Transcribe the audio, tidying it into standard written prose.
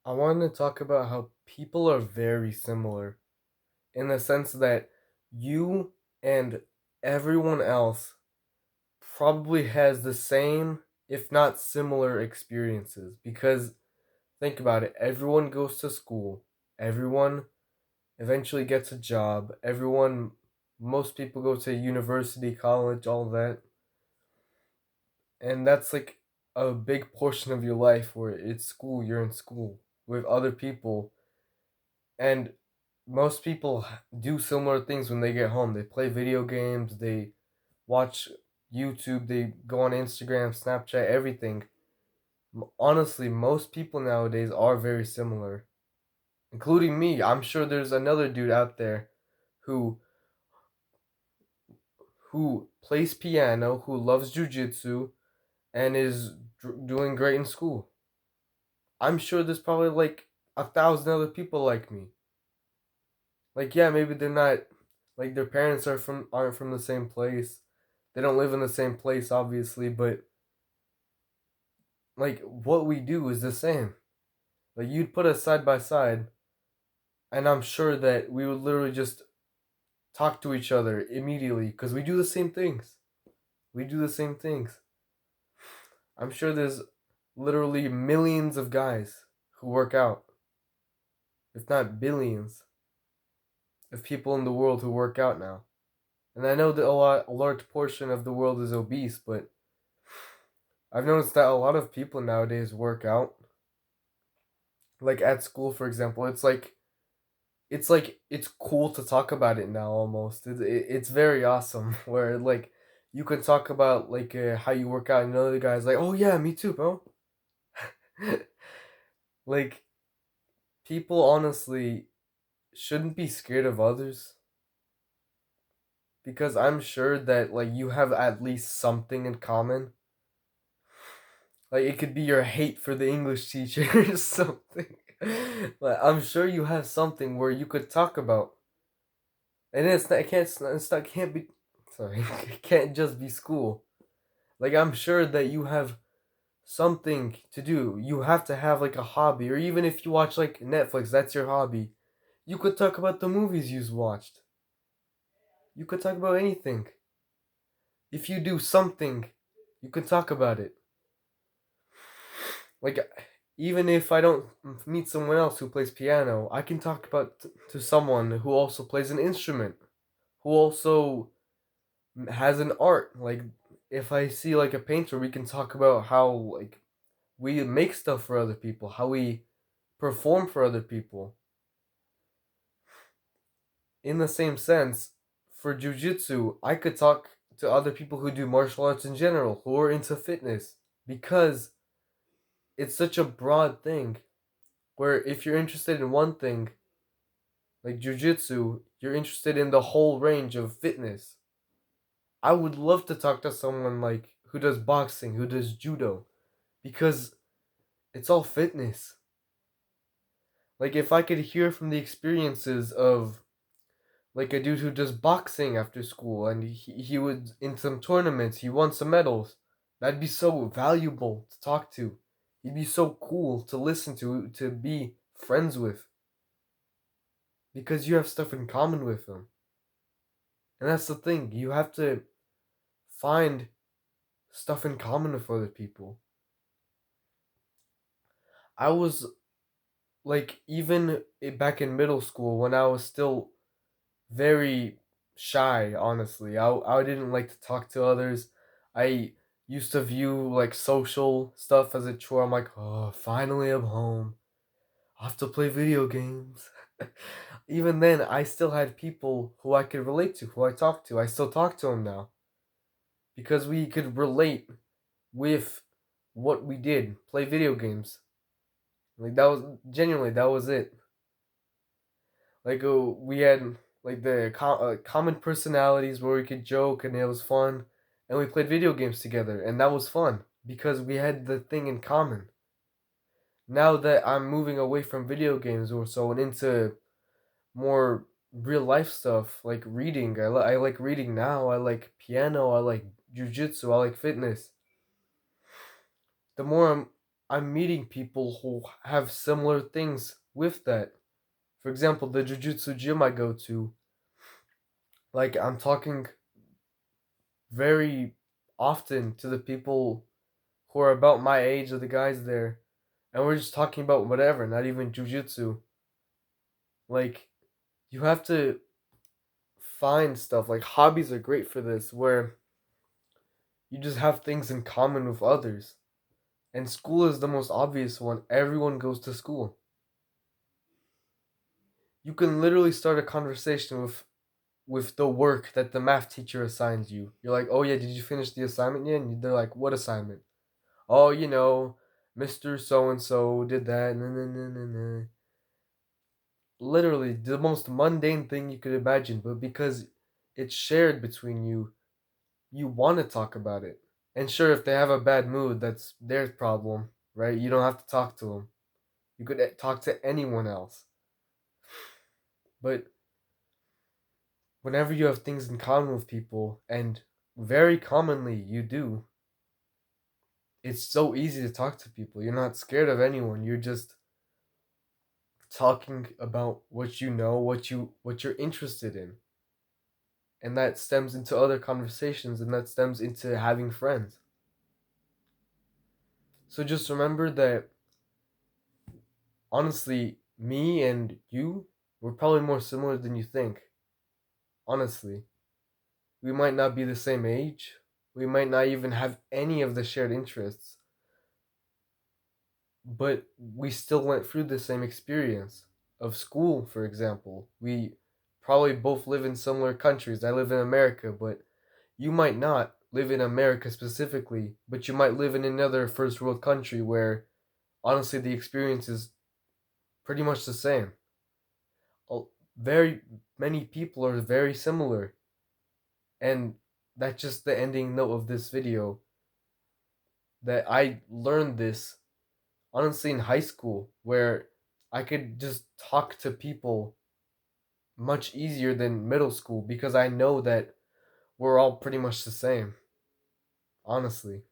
I wanted to talk about how people are very similar in the sense that you and everyone else probably has the same, if not similar, experiences. Because think about it, everyone goes to school, everyone eventually gets a job, most people go to university, college, all that. And that's like a big portion of your life where it's school, you're in school with other people. And most people do similar things when they get home. They play video games, they watch YouTube, they go on Instagram, Snapchat, everything. Honestly, most people nowadays are very similar, including me. I'm sure there's another dude out there who who plays piano, who loves jujitsu, and is doing great in school. I'm sure there's probably like 1,000 other people like me. Like, yeah, maybe they're not, like, their parents aren't from the same place. They don't live in the same place, obviously, but like what we do is the same. Like, you'd put us side by side, and I'm sure that we would literally just talk to each other immediately because we do the same things. We do the same things. I'm sure there's literally millions of guys who work out, if not billions, of people in the world who work out now. And I know that a large portion of the world is obese, but I've noticed that a lot of people nowadays work out. Like at school, for example, it's cool to talk about it now. Almost, it's very awesome. Where like you can talk about like how you work out, and another guy's like, "Oh yeah, me too, bro." Like people honestly shouldn't be scared of others because I'm sure that like you have at least something in common. Like it could be your hate for the English teacher or something. Like I'm sure you have something where you could talk about, and it can't be. Sorry, it can't just be school. Like I'm sure that you have something to do. You have to have like a hobby, or even if you watch like Netflix, that's your hobby. You could talk about the movies you've watched. You could talk about anything. If you do something, you can talk about it. Like even if I don't meet someone else who plays piano, I can talk about to someone who also plays an instrument, who also has an art. Like if I see like a painter, we can talk about how like we make stuff for other people, how we perform for other people. In the same sense, for jujitsu, I could talk to other people who do martial arts in general, who are into fitness, because it's such a broad thing. Where if you're interested in one thing, like jujitsu, you're interested in the whole range of fitness. I would love to talk to someone like who does boxing, who does judo, because it's all fitness. Like if I could hear from the experiences of like a dude who does boxing after school and he would in some tournaments, he won some medals. That'd be so valuable to talk to. He'd be so cool to listen to be friends with because you have stuff in common with him. And that's the thing. You have to find stuff in common with other people. I was like even back in middle school when I was still very shy, honestly. I didn't like to talk to others. I used to view like social stuff as a chore. I'm like, "Oh, finally I'm home. I have to play video games." Even then, I still had people who I could relate to, who I talked to. I still talk to them now because we could relate with what we did, play video games. Like that was genuinely that was it. Like we had like the common personalities where we could joke and it was fun, and we played video games together and that was fun because we had the thing in common. Now that I'm moving away from video games or so and into more real life stuff like reading, I like reading now. I like piano. I like jujitsu. I like fitness. The more I'm meeting people who have similar things with that. For example, the jujitsu gym I go to, like I'm talking very often to the people who are about my age of the guys there, and we're just talking about whatever, not even jujitsu. Like you have to find stuff like hobbies are great for this, where you just have things in common with others. And school is the most obvious one. Everyone goes to school. You can literally start a conversation with the work that the math teacher assigns you. You're like, "Oh yeah, did you finish the assignment yet?" And they're like, "What assignment?" "Oh, Mr. So and so did that." Nah, nah, nah, nah, nah. Literally the most mundane thing you could imagine, but because it's shared between you, you want to talk about it. And sure, if they have a bad mood, that's their problem, right? You don't have to talk to them. You could talk to anyone else. But whenever you have things in common with people, and very commonly you do, it's so easy to talk to people. You're not scared of anyone. You're just talking about what you know, what you're interested in. And that stems into other conversations, and that stems into having friends. So just remember that honestly, me and you, we're probably more similar than you think. Honestly, we might not be the same age. We might not even have any of the shared interests, but we still went through the same experience of school, for example. We probably both live in similar countries. I live in America, but you might not live in America specifically, but you might live in another first world country where honestly the experience is pretty much the same. Very many people are very similar, and that's just the ending note of this video. That I learned this honestly in high school, where I could just talk to people much easier than middle school because I know that we're all pretty much the same, honestly.